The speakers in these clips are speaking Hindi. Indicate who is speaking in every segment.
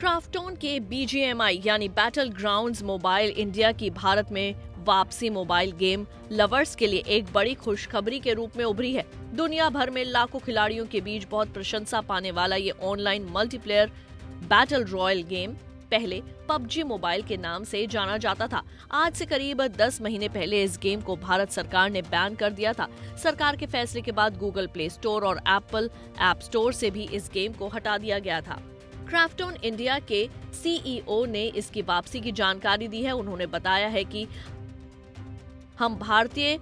Speaker 1: क्राफ्टोन के BGMI यानी बैटल ग्राउंड्स मोबाइल इंडिया की भारत में वापसी मोबाइल गेम लवर्स के लिए एक बड़ी खुशखबरी के रूप में उभरी है। दुनिया भर में लाखों खिलाड़ियों के बीच बहुत प्रशंसा पाने वाला ये online multiplayer battle royal game पहले PUBG मोबाइल के नाम से जाना जाता था। आज से करीब 10 महीने पहले इस गेम को भारत सरकार ने बैन कर दिया था। सरकार के फैसले के बाद गूगल प्ले स्टोर और एप्पल ऐप स्टोर से भी इस गेम को हटा दिया गया था। क्राफ्टोन इंडिया के CEO ने इसकी वापसी की जानकारी दी है। उन्होंने बताया है कि हम भारतीय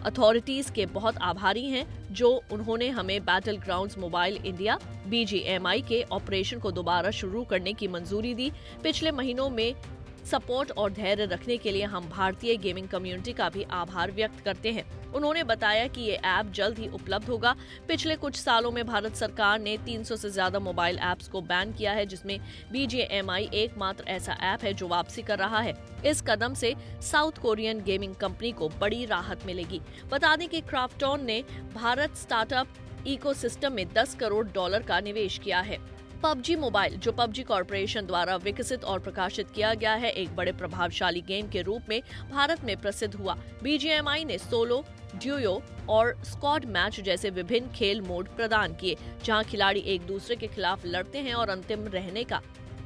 Speaker 1: अथॉरिटीज के बहुत आभारी हैं जो उन्होंने हमें battle grounds mobile India BGMI के ऑपरेशन को दोबारा शुरू करने की मंजूरी दी। पिछले महीनों में सपोर्ट और धैर्य रखने के लिए हम भारतीय गेमिंग कम्युनिटी का भी आभार व्यक्त करते हैं। उन्होंने बताया कि ये ऐप जल्द ही उपलब्ध होगा। पिछले कुछ सालों में भारत सरकार ने 300 से ज्यादा मोबाइल ऐप्स को बैन किया है, जिसमें BGMI एकमात्र ऐसा ऐप है जो वापसी कर रहा है। इस कदम से साउथ कोरियन गेमिंग कंपनी को बड़ी राहत मिलेगी। बता दें कि क्राफ्टोन ने भारत स्टार्टअप इकोसिस्टम में $10 करोड़ का निवेश किया है। PUBG मोबाइल, जो PUBG कॉर्पोरेशन द्वारा विकसित और प्रकाशित किया गया है, एक बड़े प्रभावशाली गेम के रूप में भारत में प्रसिद्ध हुआ। BGMI ने सोलो, ड्यूओ और स्क्वाड मैच जैसे विभिन्न खेल मोड प्रदान किए, जहां खिलाड़ी एक दूसरे के खिलाफ लड़ते हैं और अंतिम रहने का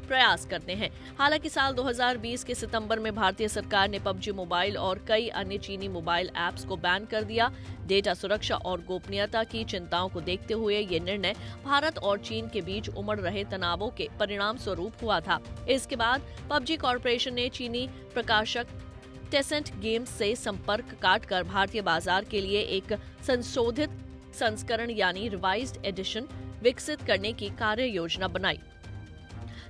Speaker 1: प्रयास करते हैं। हालांकि साल 2020 के सितंबर में भारतीय सरकार ने PUBG मोबाइल और कई अन्य चीनी मोबाइल ऐप्स को बैन कर दिया। डेटा सुरक्षा और गोपनीयता की चिंताओं को देखते हुए ये निर्णय भारत और चीन के बीच उमड़ रहे तनावों के परिणाम स्वरूप हुआ था। इसके बाद PUBG कॉर्पोरेशन ने चीनी प्रकाशक टेंसेंट गेम्स से संपर्क काटकर भारतीय बाजार के लिए एक संशोधित संस्करण यानी रिवाइज्ड एडिशन विकसित करने की कार्य योजना बनाई।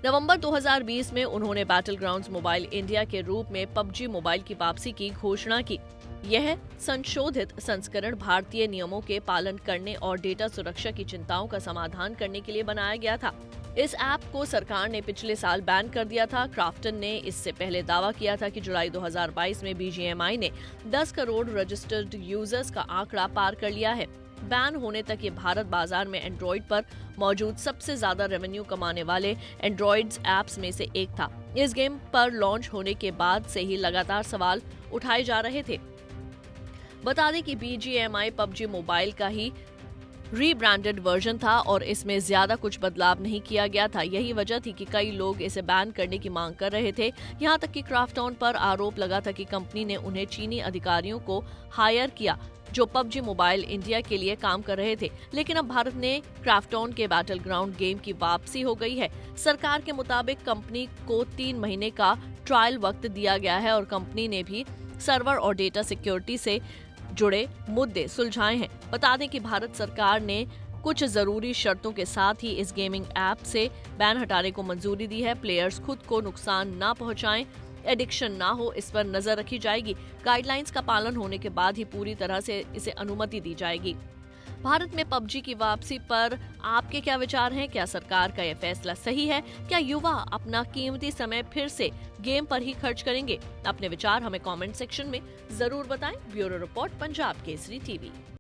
Speaker 1: नवंबर 2020 में उन्होंने बैटल ग्राउंड्स मोबाइल इंडिया के रूप में PUBG मोबाइल की वापसी की घोषणा की। यह संशोधित संस्करण भारतीय नियमों के पालन करने और डेटा सुरक्षा की चिंताओं का समाधान करने के लिए बनाया गया था। इस ऐप को सरकार ने पिछले साल बैन कर दिया था। क्राफ्टन ने इससे पहले दावा किया था कि जुलाई 2022 में BGMI ने 10 करोड़ रजिस्टर्ड यूजर्स का आंकड़ा पार कर लिया है। बैन होने तक ये भारत बाजार में एंड्रॉइड पर मौजूद सबसे ज्यादा रेवेन्यू कमाने वाले एंड्रॉइड ऐप्स में से एक था। इस गेम पर लॉन्च होने के बाद से ही लगातार सवाल उठाए जा रहे थे। बता दें कि BGMI PUBG मोबाइल का ही रीब्रांडेड वर्जन था और इसमें ज्यादा कुछ बदलाव नहीं किया गया था। यही वजह थी कि कई लोग इसे बैन करने की मांग कर रहे थे। यहां तक कि क्राफ्टोन पर आरोप लगा था कि कंपनी ने उन्हें चीनी अधिकारियों को हायर किया जो PUBG मोबाइल इंडिया के लिए काम कर रहे थे। लेकिन अब भारत ने क्राफ्टोन के बैटल ग्राउंड गेम की वापसी हो गई है। सरकार के मुताबिक कंपनी को 3 महीने का ट्रायल वक्त दिया गया है और कंपनी ने भी सर्वर और डेटा सिक्योरिटी से जुड़े मुद्दे सुलझाए हैं। बता दें कि भारत सरकार ने कुछ जरूरी शर्तों के साथ ही इस गेमिंग ऐप से बैन हटाने को मंजूरी दी है। प्लेयर्स खुद को नुकसान ना पहुंचाएं, एडिक्शन ना हो, इस पर नजर रखी जाएगी। गाइडलाइंस का पालन होने के बाद ही पूरी तरह से इसे अनुमति दी जाएगी। भारत में PUBG की वापसी पर आपके क्या विचार हैं? क्या सरकार का यह फैसला सही है? क्या युवा अपना कीमती समय फिर से गेम पर ही खर्च करेंगे? अपने विचार हमें कमेंट सेक्शन में जरूर बताएं। Bureau report, Punjab Kesari TV.